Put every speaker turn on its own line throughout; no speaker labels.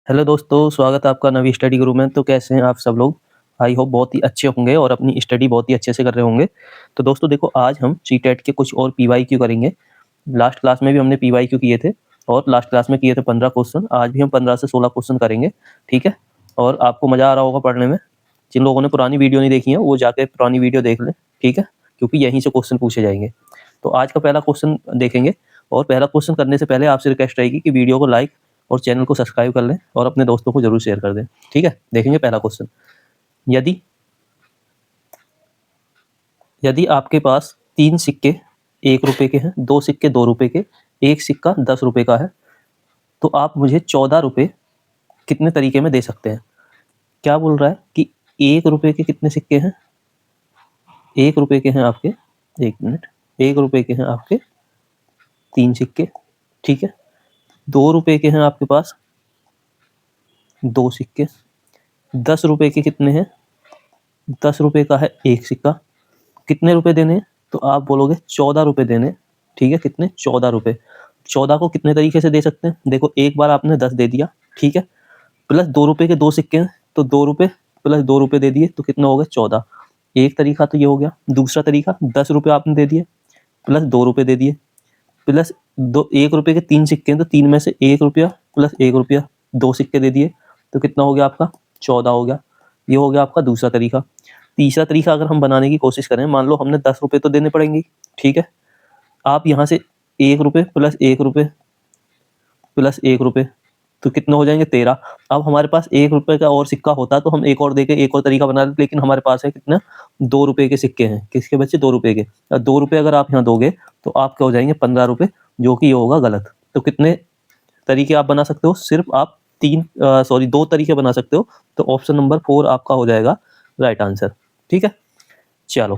Hello दोस्तों, स्वागत है आपका नवी स्टडी गुरु में। तो कैसे हैं आप सब लोग? आई होप बहुत ही अच्छे होंगे और अपनी स्टडी बहुत ही अच्छे से कर रहे होंगे। तो दोस्तों देखो, आज हम सीटेट के कुछ और पीवाईक्यू करेंगे। लास्ट क्लास में भी हमने पीवाईक्यू किए थे और लास्ट क्लास में किए थे 15 क्वेश्चन। आज भी हम 15 से 16 क्वेश्चन करेंगे, ठीक है। और आपको मज़ा आ रहा होगा पढ़ने में। जिन लोगों ने पुरानी वीडियो नहीं देखी है वो जाके पुरानी वीडियो देख लें, ठीक है, क्योंकि यहीं से क्वेश्चन पूछे जाएंगे। तो आज का पहला क्वेश्चन देखेंगे। और पहला क्वेश्चन करने से पहले आपसे रिक्वेस्ट रहेगी कि वीडियो को लाइक और चैनल को सब्सक्राइब कर लें और अपने दोस्तों को जरूर शेयर कर दें, ठीक है। देखेंगे पहला क्वेश्चन। यदि यदि आपके पास 3 सिक्के 1 रुपए के हैं, 2 सिक्के 2 रुपए के, 1 सिक्का 10 रुपए का है, तो आप मुझे 14 रुपए कितने तरीके में दे सकते हैं? क्या बोल रहा है कि 1 रुपए के कितने सिक्के हैं? 1 रुपए के हैं आपके, 1 मिनट, 1 रुपए के हैं आपके 3 सिक्के, ठीक है। 2 रुपए के हैं आपके पास 2 सिक्के। 10 रुपए के कितने हैं? 10 रुपए का है 1 सिक्का। कितने रुपए देने हैं? तो आप बोलोगे 14 रुपए देने, ठीक है। कितने? 14 रुपए। 14 को कितने तरीके से दे सकते हैं? देखो, एक बार आपने 10 दे दिया, ठीक है, प्लस 2 रुपए के 2 सिक्के हैं, तो 2 रुपए प्लस 2 रुपए दे दिए, तो कितना हो गया? 14। एक तरीका तो ये हो गया। दूसरा तरीका, 10 रुपए आपने दे दिए प्लस 2 रुपए दे दिए, प्लस दो 1 रुपए के 3 सिक्के हैं, तो 3 में से 1 रुपया प्लस 1 रुपया, 2 सिक्के दे दिए, तो कितना हो गया आपका? 14 हो गया। ये हो गया आपका दूसरा तरीका। तीसरा तरीका अगर हम बनाने की कोशिश करें, मान लो हमने 10 रुपए तो देने पड़ेंगे, ठीक है। आप यहाँ से 1 रुपए प्लस 1 रुपए प्लस 1 रुपए, तो कितने हो जाएंगे? 13। अब हमारे पास 1 रुपए का और सिक्का होता तो हम एक और देके एक और तरीका बना लेते, लेकिन हमारे पास है कितना? 2 रुपए के सिक्के हैं। किसके बच्चे? 2 रुपए के। 2 रुपए अगर आप यहाँ दोगे तो आपके हो जाएंगे 15 रुपए, जो कि ये होगा गलत। तो कितने तरीके आप बना सकते हो? सिर्फ आप 2 तरीके बना सकते हो। तो ऑप्शन नंबर 4 आपका हो जाएगा राइट आंसर, ठीक है। चलो,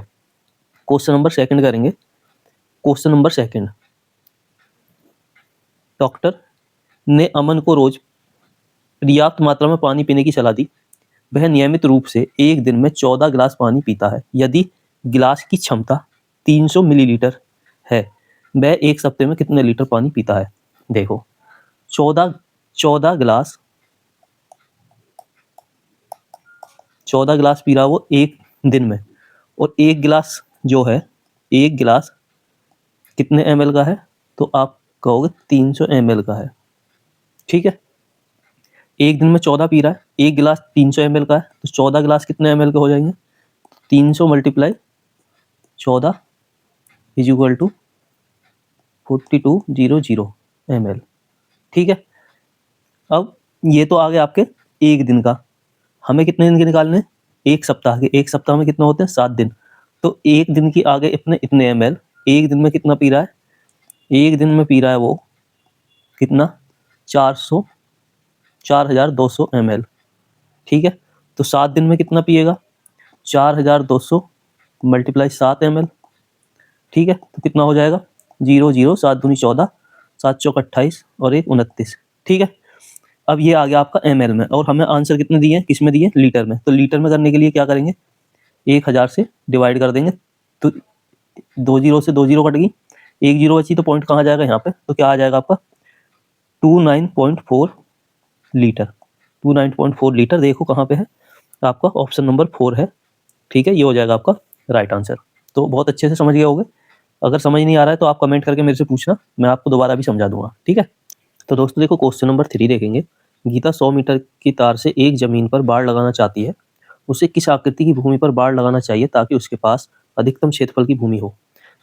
क्वेश्चन नंबर सेकंड करेंगे। क्वेश्चन नंबर सेकंड, डॉक्टर ने अमन को रोज पर्याप्त मात्रा में पानी पीने की सलाह दी। वह नियमित रूप से एक दिन में 14 गिलास पानी पीता है। यदि गिलास की क्षमता 300 मिलीलीटर है, वह एक सप्ताह में कितने लीटर पानी पीता है? देखो, 14 14 गिलास 14 गिलास पी रहा है वो एक दिन में। और एक गिलास जो है, एक गिलास कितने ml का है? तो आप कहोगे 300 ml का है, ठीक है। एक दिन में 14 पी रहा है, एक गिलास 300 ml का है, तो 14 गिलास कितने ml के हो जाएंगे? 300 multiply 14 is equal to 4200 ml, ठीक है। अब ये तो आ गया आपके एक दिन का। हमें कितने दिन के निकालने? एक सप्ताह के। एक सप्ताह में कितने होते हैं? 7 दिन। तो एक दिन की आगे इतने इतने ml, एक दिन में कितना पी रहा है? एक दिन में पी रहा है वो कितना? 400 4200 ml, ठीक है। तो 7 दिन में कितना पिएगा? 4200 मल्टीप्लाई 7 ml, ठीक है। तो कितना हो जाएगा? 0 0 7 दूनी 14, 7 चौक 28 और 1 29, ठीक है। अब ये आ गया आपका ml में, और हमें आंसर कितने दिए हैं? किस में दिए? लीटर में। तो लीटर में करने के लिए क्या करेंगे? 1000 से डिवाइड कर देंगे, तो 2 जीरो से 2 जीरो कट गई, 1 जीरो बची, तो पॉइंट कहाँ जाएगा? यहाँ पे। तो क्या आ जाएगा आपका? 29.4 लीटर। 29.4 लीटर देखो कहाँ पे है आपका? ऑप्शन नंबर 4 है, ठीक है। ये हो जाएगा आपका राइट आंसर। तो बहुत अच्छे से समझ गए होंगे। अगर समझ नहीं आ रहा है तो आप कमेंट करके मेरे से पूछना, मैं आपको दोबारा भी समझा दूंगा, ठीक है। तो दोस्तों देखो, क्वेश्चन नंबर 3 देखेंगे। गीता 100 मीटर की तार से एक जमीन पर बाड़ लगाना चाहती है। उसे किस आकृति की भूमि पर बाड़ लगाना चाहिए ताकि उसके पास अधिकतम क्षेत्रफल की भूमि हो?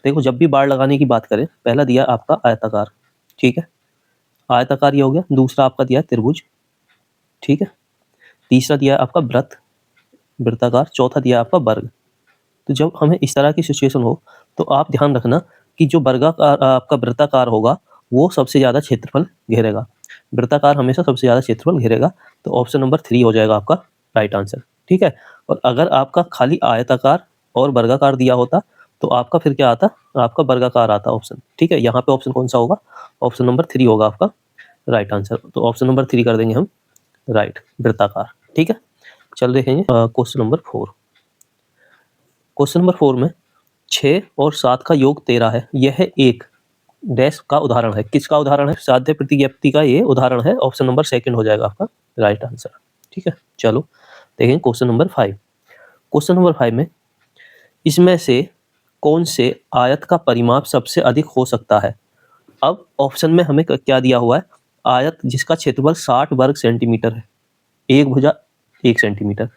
देखो, जब भी बाड़ लगाने की बात करें, पहला दिया आपका आयताकार, ठीक है, आयताकार ये हो गया। दूसरा आपका दिया त्रिभुज, ठीक है। तीसरा दिया आपका वृत्त, वृत्ताकार। चौथा दिया आपका वर्ग। तो जब हमें इस तरह की सिचुएशन हो तो आप ध्यान रखना कि जो वर्गाकार आपका वृत्ताकार होगा वो सबसे ज़्यादा क्षेत्रफल घेरेगा। वृत्ताकार हमेशा सबसे ज़्यादा क्षेत्रफल घेरेगा। तो ऑप्शन नंबर 3 हो जाएगा आपका राइट आंसर, ठीक है। और अगर आपका खाली आयताकार और वर्गाकार दिया होता तो आपका फिर क्या आता? आपका वर्गाकार आता ऑप्शन, ठीक है। यहाँ पे ऑप्शन कौन सा होगा? ऑप्शन नंबर 3 होगा आपका राइट आंसर। तो ऑप्शन नंबर 3 कर देंगे हम राइट, वृत्ताकार, ठीक है। चल देखेंगे क्वेश्चन नंबर 4। क्वेश्चन नंबर 4 में 6 और 7 का योग 13 है। यह एक डैश का उदाहरण है। किसका उदाहरण है? साध्य प्रतिज्ञप्ति का ये उदाहरण है। ऑप्शन नंबर सेकंड हो जाएगा आपका राइट आंसर। ठीक है, चलो देखें क्वेश्चन नंबर 5। क्वेश्चन नंबर 5 में इसमें से कौन से आयत का परिमाप सबसे अधिक हो सकता है? अब ऑप्शन में हमें क्या दिया हुआ है? आयत जिसका क्षेत्रफल 60 वर्ग सेंटीमीटर है, एक भुजा 1 सेंटीमीटर।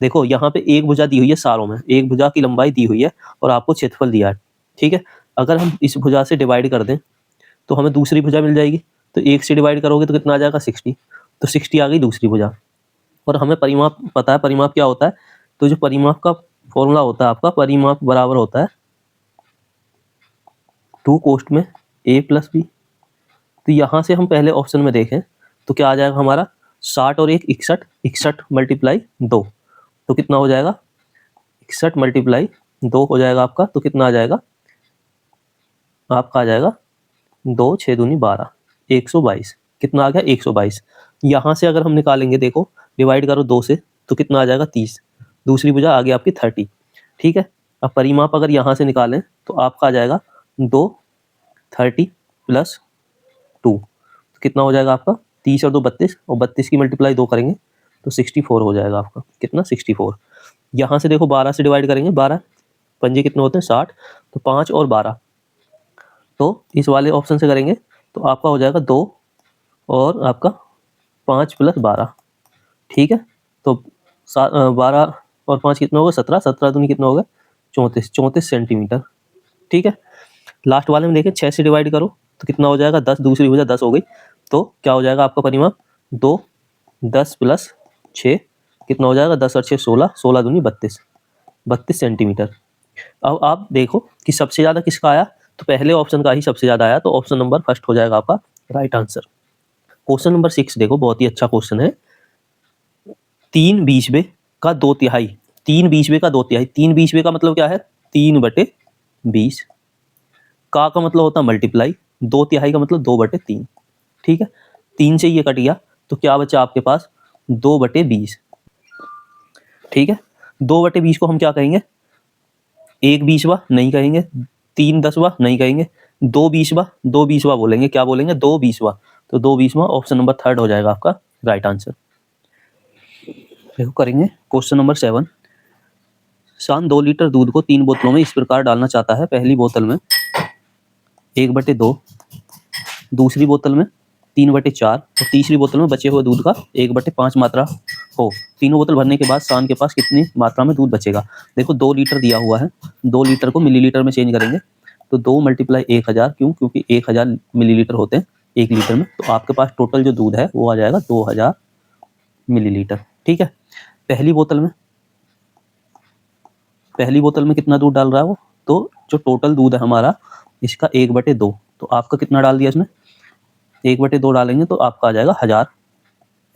देखो यहाँ पे एक भुजा दी हुई है सारों में, एक भुजा की लंबाई दी हुई है और आपको क्षेत्रफल दिया है। ठीक है, अगर हम इस भुजा से डिवाइड कर दें तो हमें दूसरी भुजा मिल जाएगी। तो 1 से डिवाइड करोगे तो कितना आ जाएगा? 60। तो 60 आ गई दूसरी भुजा। और हमें परिमाप पता है, परिमाप क्या होता है? तो जो परिमाप का फॉर्मूला होता है आपका, परिमाप बराबर होता है 2 कोष्ठ में a प्लस बी। तो यहाँ से हम पहले ऑप्शन में देखें तो क्या आ जाएगा हमारा? 60 और 1 61, 61 मल्टीप्लाई 2 तो कितना हो जाएगा? 61 मल्टीप्लाई 2 हो जाएगा आपका। तो कितना आ जाएगा आपका? आ जाएगा 2 6 दूनी 12, 122। कितना आ गया? 122। यहाँ से अगर हम निकालेंगे, देखो डिवाइड करो 2 से तो कितना आ जाएगा? 30। दूसरी भुजा आ गई आपकी 30। ठीक है, अब परिमाप अगर यहाँ से निकालें तो आपका आ जाएगा 2 30 प्लस 2 तो कितना हो जाएगा आपका? 30 और 2 32, और 32 की मल्टीप्लाई 2 करेंगे तो 64 हो जाएगा आपका। कितना? 64। यहाँ से देखो 12 से डिवाइड करेंगे, 12 पंजे कितने होते हैं? 60। तो 5 और 12, तो इस वाले ऑप्शन से करेंगे तो आपका हो जाएगा 2 और आपका 5 प्लस 12। ठीक है, तो 12 और 5 कितना होगा? 17, 17 दूनी कितना होगा? 34, 34 सेंटीमीटर। ठीक है, लास्ट वाले में देखें 6 से डिवाइड करो तो कितना हो जाएगा? 10, दूसरी भुजा 10 हो गई। तो क्या हो जाएगा आपका परिमाप? 2 10 प्लस 6 कितना हो जाएगा? 10 और 6 16, 16 दूनी 32, 32 सेंटीमीटर। अब आप देखो कि सबसे ज़्यादा किसका आया, तो पहले ऑप्शन का ही सबसे ज़्यादा आया, तो ऑप्शन नंबर फर्स्ट हो जाएगा आपका राइट आंसर। क्वेश्चन नंबर 6 देखो, बहुत ही अच्छा क्वेश्चन है। 3 बीसवे का 2/3, 3 बीसवे का 2/3, 3 बीसवे का मतलब क्या है? 3/20। का मतलब होता है मल्टीप्लाई, 2/3 का मतलब 2/3। ठीक है, 3 से ये कट गया तो क्या बचा आपके पास? 2/20। ठीक है, 2/20 को हम क्या कहेंगे? 1/20 नहीं कहेंगे, 3/10 नहीं कहेंगे, 2/20 बोलेंगे। क्या बोलेंगे? 2/20। तो 2/20 ऑप्शन नंबर थर्ड हो जाएगा आपका राइट आंसर। देखो करेंगे क्वेश्चन नंबर 7। शान 2 लीटर दूध को 3 बोतलों में इस प्रकार डालना चाहता है। पहली बोतल में 1/2, दूसरी बोतल में 3/4 और तीसरी बोतल में बचे हुए दूध का 1/5 मात्रा हो। तीनों बोतल भरने के बाद शान के पास कितनी मात्रा में दूध बचेगा? देखो 2 लीटर दिया हुआ है, 2 लीटर को मिलीलीटर में चेंज करेंगे तो 2 × 1000, क्यों? क्योंकि 1000 मिलीलीटर होते हैं 1 लीटर में। तो आपके पास टोटल जो दूध है वो आ जाएगा 2000 मिलीलीटर। ठीक है, पहली बोतल में कितना दूध डाल रहा है वो? तो जो टोटल दूध है हमारा इसका 1/2, तो आपका कितना डाल दिया इसने? 1/2 डालेंगे तो आपका आ जाएगा 1000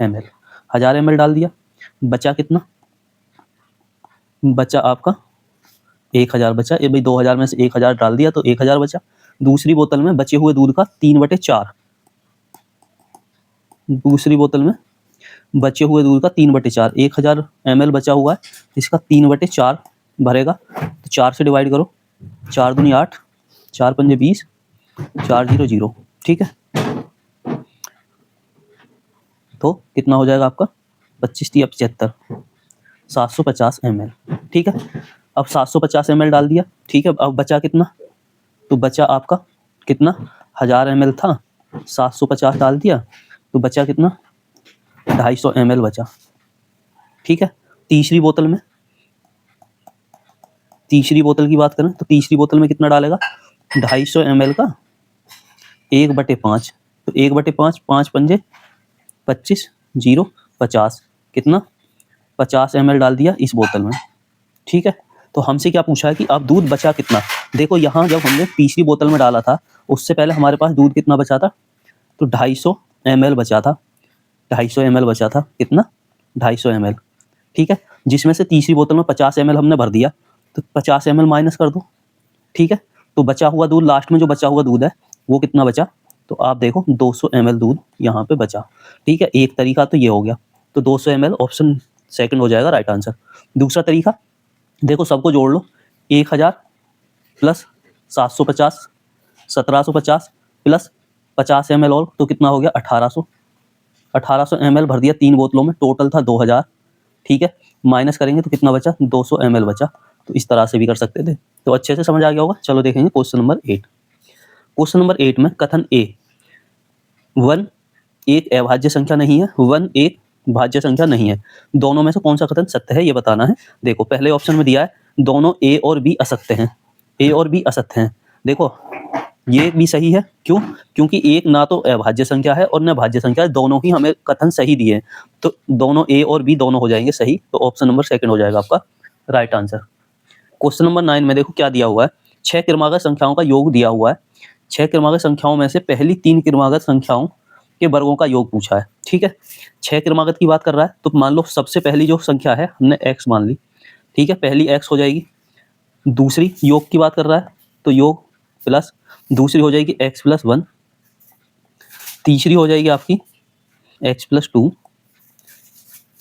ml। 1000 ml डाल दिया, बचा कितना? बचा आपका 1000 बचा। ये भाई 2000 में से 1000 डाल दिया तो 1000 बचा। दूसरी बोतल में बचे हुए दूध का 3/4, दूसरी बोतल में बचे हुए दूध का 3/4, 1000 ml बचा हुआ है, इसका 3/4 भरेगा। तो 4 से डिवाइड करो, 4 दूनी 8, 4 पंजे 20, 4 0 0। ठीक है, तो कितना हो जाएगा आपका? 25 × 75, 750 ml। ठीक है, अब 750 ml डाल दिया। ठीक है, अब बचा कितना? तो बचा आपका कितना? 1000 ml था, 750 डाल दिया तो बचा कितना? 250 ml बचा। ठीक है, तीसरी बोतल की बात करें तो तीसरी बोतल में कितना डालेगा? 250 ml का 1/5, तो 1/5, 5 पंजे 25, 0 50, कितना? 50 ml डाल दिया इस बोतल में। ठीक है, तो हमसे क्या पूछा है कि अब दूध बचा कितना? देखो यहाँ जब हमने तीसरी बोतल में डाला था उससे पहले हमारे पास दूध कितना बचा था? तो 250 ml बचा था, 250 ml बचा था। कितना? 250 ml। ठीक है, जिसमें से तीसरी बोतल में 50 ml हमने भर दिया तो 50 ml माइनस कर दो। ठीक है, तो बचा हुआ दूध, लास्ट में जो बचा हुआ दूध है वो कितना बचा? तो आप देखो 200 ml दूध यहाँ पे बचा। ठीक है, एक तरीका तो ये हो गया, तो 200 ml ऑप्शन सेकंड हो जाएगा राइट आंसर। दूसरा तरीका देखो, सबको जोड़ लो, 1000 प्लस 750, 1750 प्लस 50 ml और, तो कितना हो गया 1800 ml भर दिया 3 बोतलों में, टोटल था 2000, ठीक है। माइनस करेंगे तो कितना बचा, 200 ml बचा। तो इस तरह से भी कर सकते थे। तो अच्छे से समझ आ गया होगा। चलो देखेंगे क्वेश्चन नंबर 8। क्वेश्चन नंबर 8 में कथन ए, 1 एक अभाज्य संख्या नहीं है, 1 एक भाज्य संख्या नहीं है, दोनों में से कौन सा कथन सत्य है ये बताना है। देखो पहले ऑप्शन में दिया है दोनों ए और बी असत्य हैं, ए और बी असत्य हैं। देखो ये भी सही है, क्यों? क्योंकि एक ना तो अभाज्य संख्या है और न भाज्य संख्या है, दोनों ही हमें कथन सही दिए हैं, तो दोनों ए और बी दोनों हो जाएंगे सही। तो ऑप्शन नंबर सेकंड हो जाएगा आपका राइट आंसर। क्वेश्चन नंबर 9 में देखो क्या दिया हुआ है, 6 क्रमागत संख्याओं का योग दिया हुआ है। 6 क्रमागत संख्याओं में से पहली 3 क्रमागत संख्याओं के वर्गों का योग पूछा है, ठीक है। 6 क्रमागत की बात कर रहा है, तो मान लो सबसे पहली जो संख्या है हमने x मान ली, ठीक है, पहली x हो जाएगी। दूसरी योग की बात कर रहा है, तो योग प्लस दूसरी हो जाएगी x + 1, तीसरी हो जाएगी आपकी x + 2,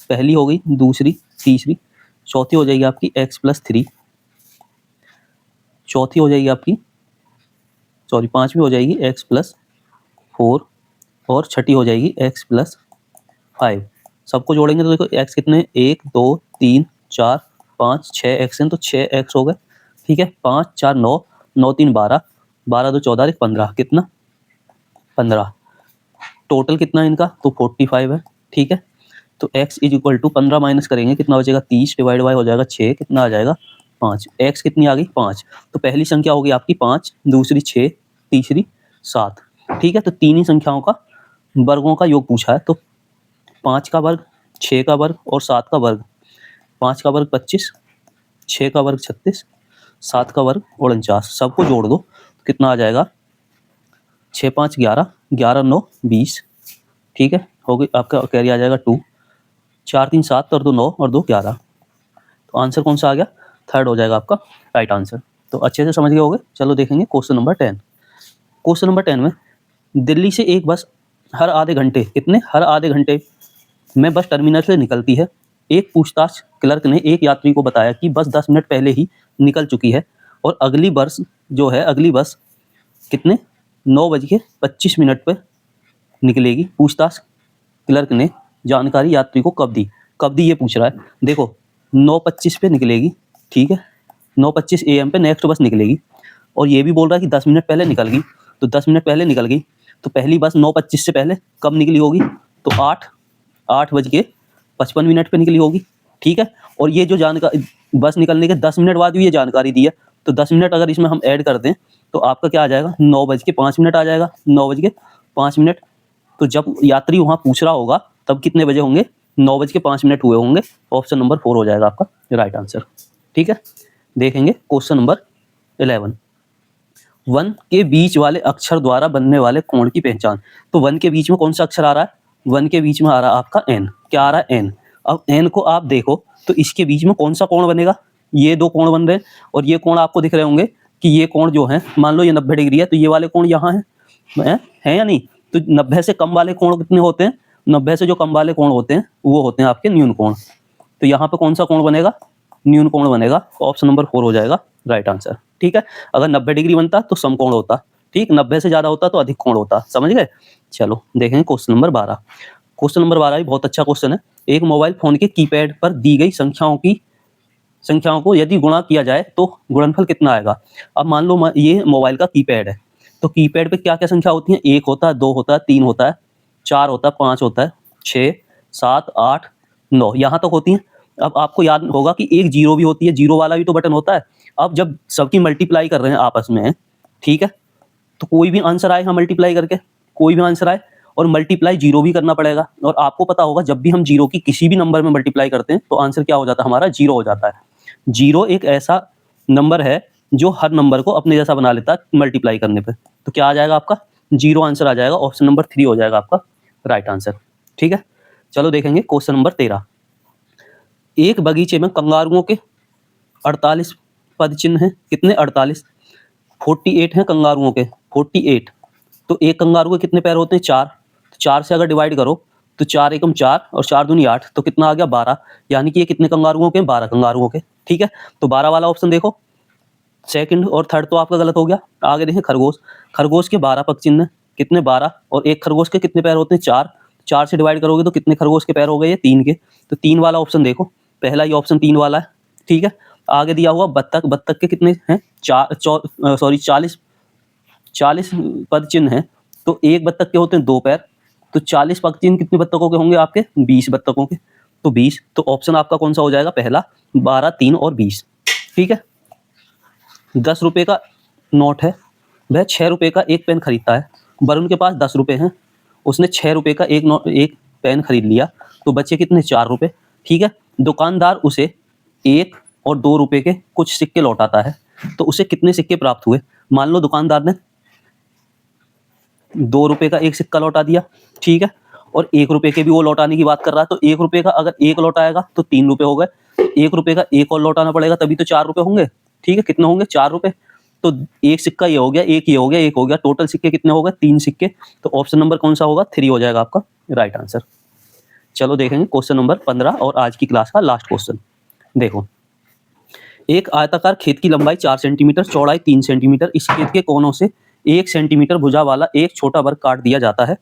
पहली हो गई, दूसरी, तीसरी, चौथी हो जाएगी आपकी x + 3, चौथी हो जाएगी आपकी पांचवी हो जाएगी x + 4 और छठी हो जाएगी x + 5। सबको जोड़ेंगे तो देखो x कितने, 1 2 3 4 5 6 x हैं, तो 6 x हो गए, ठीक है। 5 4 9, 9 3 12, 12 2 14, 15, कितना 15। टोटल कितना है इनका, तो 45 है, ठीक है। तो x = 15 माइनस करेंगे कितना बचेगा, 30 डिवाइड बाय हो जाएगा 6, कितना आ जाएगा 5। x कितनी आ गई 5, तो पहली संख्या होगी आपकी 5, दूसरी 6, तीसरी 7, ठीक है। तो तीन ही संख्याओं का वर्गों का योग पूछा है, तो 5 का वर्ग, 6 का वर्ग और 7 का वर्ग। 5 का वर्ग 25, 6 का वर्ग 36, 7 का वर्ग 49, सबको जोड़ दो कितना आ जाएगा, 6 5 11, 11 9 20, ठीक है। हो गई आपका कैरी आ जाएगा 2, 4 3 7 और 2 9 और 2 11। तो आंसर कौन सा आ गया, थर्ड हो जाएगा आपका राइट आंसर। तो अच्छे से समझ गए होंगे। चलो देखेंगे क्वेश्चन नंबर 10। क्वेश्चन नंबर 10 में दिल्ली से एक बस हर आधे घंटे, कितने, हर आधे घंटे में बस टर्मिनल से निकलती है। एक पूछताछ क्लर्क ने एक यात्री को बताया कि बस 10 मिनट पहले ही निकल चुकी है और अगली बस कितने, 9:25 पर निकलेगी। पूछताछ क्लर्क ने जानकारी यात्री को कब दी ये पूछ रहा है। देखो 9:25 पे निकलेगी, ठीक है, 9:25 AM पे नेक्स्ट बस निकलेगी, और ये भी बोल रहा है कि 10 मिनट पहले निकल गई, तो 10 मिनट पहले निकल गई, तो पहली बस 9:25 से पहले कब निकली होगी, तो 8:55 पे निकली होगी, ठीक है। और ये जो जानकारी बस निकलने के 10 मिनट बाद भी ये जानकारी दी है, तो 10 मिनट अगर इसमें हम ऐड कर दें तो आपका क्या आ जाएगा, 9:05 आ जाएगा, 9:05। तो जब यात्री वहाँ पूछ रहा होगा तब कितने बजे होंगे, 9:05 हुए होंगे। ऑप्शन नंबर 4 हो जाएगा आपका राइट आंसर, ठीक है। देखेंगे क्वेश्चन नंबर 11। 1 के बीच वाले अक्षर द्वारा बनने वाले कोण की पहचान। तो 1 के बीच में कौन सा अक्षर आ रहा है, 1 के बीच में आ रहा है आपका n। क्या आ रहा है, n। अब n को आप देखो तो इसके बीच में कौन सा कोण बनेगा, ये दो कोण बन रहे हैं, और ये कोण आपको दिख रहे होंगे कि ये कोण जो है, मान लो ये 90 डिग्री है, तो ये वाले कोण यहाँ है या नहीं। तो 90 से कम वाले कोण कितने होते हैं, 90 से जो कम वाले कोण होते हैं वो होते हैं आपके न्यून कोण। तो यहाँ पे कौन सा कोण बनेगा, न्यून कोण बनेगा। ऑप्शन नंबर 4 हो जाएगा राइट आंसर, ठीक है। अगर 90 डिग्री बनता तो समकोण होता, ठीक, 90 से ज्यादा होता तो अधिक कोण होता, समझ गए। चलो देखेंगे क्वेश्चन नंबर 12। क्वेश्चन नंबर 12 भी बहुत अच्छा क्वेश्चन है। एक मोबाइल फोन के कीपैड पर दी गई संख्याओं को यदि गुणा किया जाए तो गुणनफल कितना आएगा। अब मान लो ये मोबाइल का कीपैड है, तो कीपैड पे क्या क्या संख्या होती है, 1 होता है, 2 होता है, 3 होता है, 4 होता है, 5 होता है, 6 7 8 9, यहाँ तक होती है। अब आपको याद होगा कि एक जीरो भी होती है, जीरो वाला भी तो बटन होता है। अब जब सबकी मल्टीप्लाई कर रहे हैं आपस में, ठीक है, तो कोई भी आंसर आए, हम मल्टीप्लाई करके कोई भी आंसर आए, और मल्टीप्लाई जीरो भी करना पड़ेगा। और आपको पता होगा जब भी हम जीरो की किसी भी नंबर में मल्टीप्लाई करते हैं तो आंसर क्या हो जाता है, हमारा जीरो हो जाता है। जीरो एक ऐसा नंबर है जो हर नंबर को अपने जैसा बना लेता है मल्टीप्लाई करने पे। तो क्या आ जाएगा आपका, जीरो आंसर आ जाएगा। ऑप्शन नंबर 3 हो जाएगा आपका राइट आंसर, ठीक है। चलो देखेंगे क्वेश्चन नंबर 13। एक बगीचे में कंगारुओं के 48 पद चिन्ह हैं, कितने, 48, 48 हैं कंगारुओं के, 48। तो एक कंगारू के कितने पैर होते हैं, 4। तो 4 से अगर डिवाइड करो तो 4 एकम 4 और 4 दूनी 8, तो कितना आ गया 12। यानी कि ये कितने कंगारुओं के, 12 कंगारुओं के, ठीक है। तो 12 वाला ऑप्शन देखो, सेकंड और थर्ड तो आपका गलत हो गया। आगे देखें खरगोश, खरगोश के 12 पग चिन्ह कितने 12, और एक खरगोश के कितने पैर होते हैं 4, 4 से डिवाइड करोगे तो कितने खरगोश के पैर हो गए ये 3 के। तो 3 वाला ऑप्शन देखो, पहला ये ऑप्शन 3 वाला है, ठीक है। आगे दिया हुआ बत्तख, बत्तख के कितने हैं 40 पद चिन्ह हैं, तो एक बत्तख के होते हैं 2 पैर, तो 40 पग चिन्ह कितने बत्तखों के होंगे आपके 20 बत्तखों के, तो 20। तो ऑप्शन आपका कौन सा हो जाएगा पहला 12, 3 और 20, ठीक है। 10 रुपए का नोट है, वह 6 रुपए का एक पेन खरीदता है। वरुण के पास 10 रुपए हैं, उसने 6 रुपए का एक पेन खरीद लिया, तो बचे कितने 4 रुपए, ठीक है। दुकानदार उसे 1 और 2 रुपए के कुछ सिक्के लौटाता है, तो उसे कितने सिक्के प्राप्त हुए। मान लो दुकानदार ने 2 रुपए का एक सिक्का लौटा दिया, ठीक है, और 1 रुपए के भी वो लौटाने की बात कर रहा है, तो 1 रुपए का अगर एक लौटाएगा तो 3 रुपए हो गए, 1 रुपए का एक और लौटाना पड़ेगा तभी तो 4 रुपए होंगे, ठीक है। कितने होंगे 4 रुपए, तो एक सिक्का ये हो गया, एक ये हो गया, एक हो गया, टोटल सिक्के कितने हो गए 3 सिक्के। तो ऑप्शन नंबर कौन सा होगा 3 हो जाएगा आपका राइट आंसर। चलो देखेंगे क्वेश्चन नंबर 15 और आज की क्लास का लास्ट क्वेश्चन। देखो, एक आयताकार खेत की लंबाई 4 सेंटीमीटर, चौड़ाई 3 सेंटीमीटर, इस खेत के कोनों से 1 सेंटीमीटर भुजा वाला एक छोटा वर्ग काट दिया जाता है।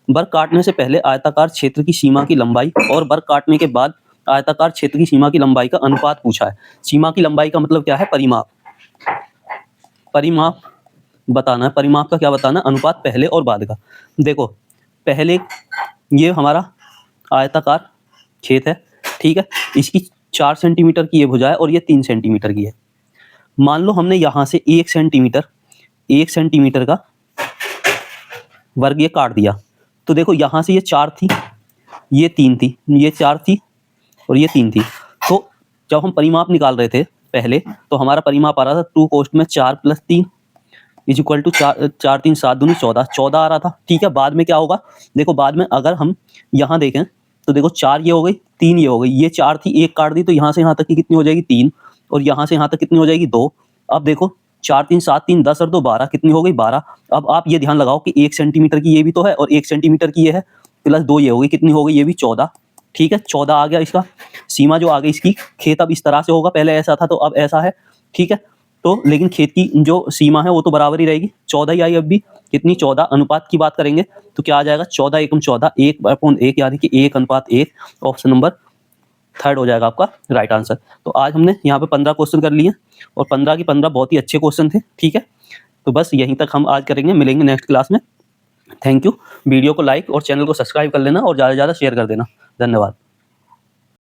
वर्ग काटने से पहले आयताकार क्षेत्र की सीमा की लंबाई और वर्ग काटने के बाद आयताकार क्षेत्र की सीमा की लंबाई का अनुपात पूछा है। सीमा की लंबाई का मतलब क्या है, परिमाप, परिमाप बताना है। परिमाप का क्या बताना है, अनुपात पहले और बाद का। देखो पहले ये हमारा आयताकार खेत है, ठीक है, इसकी 4 सेंटीमीटर की ये भुजा है और ये 3 सेंटीमीटर की है। मान लो हमने यहाँ से 1 सेंटीमीटर का वर्ग ये काट दिया, तो देखो यहाँ से ये 4 थी, ये 3 थी, ये 4 थी और ये 3 थी। तो जब हम परिमाप निकाल रहे थे पहले, तो हमारा परिमाप आ रहा था 2 कोष्ठ में 4 + 3 इज इक्वल टू 4 3 7 दूनी 14 आ रहा था, ठीक है। बाद में क्या होगा, देखो बाद में अगर हम यहाँ देखें तो देखो 4 ये हो गई, 3 ये हो गई, ये 4 थी, एक काट दी, तो यहाँ से यहाँ तक की कितनी हो जाएगी 3, और यहाँ से यहाँ तक कितनी हो जाएगी 2। अब देखो 4 3 7 3 10 और 2 12, कितनी हो गई 12। अब आप ये ध्यान लगाओ कि 1 सेंटीमीटर की ये भी तो है और 1 सेंटीमीटर की ये है, प्लस 2 ये हो गई, कितनी हो गई ये भी 14, ठीक है। 14 आ गया इसका सीमा जो आ गई इसकी। खेत अब इस तरह से होगा, पहले ऐसा था तो अब ऐसा है, ठीक है। तो लेकिन खेत की जो सीमा है वो तो बराबर ही रहेगी, 14 ही आई अब भी, कितनी 14। अनुपात की बात करेंगे तो क्या आ जाएगा 14 एकम 14, 1/1 यानी कि 1:1। ऑप्शन नंबर थर्ड हो जाएगा आपका राइट आंसर। तो आज हमने यहाँ पे 15 क्वेश्चन कर लिए और 15 की 15 बहुत ही अच्छे क्वेश्चन थे, ठीक है। तो बस यहीं तक हम आज करेंगे, मिलेंगे नेक्स्ट क्लास में। Thank you. वीडियो को लाइक और चैनल को सब्सक्राइब कर लेना और ज़्यादा से ज़्यादा शेयर कर देना। धन्यवाद।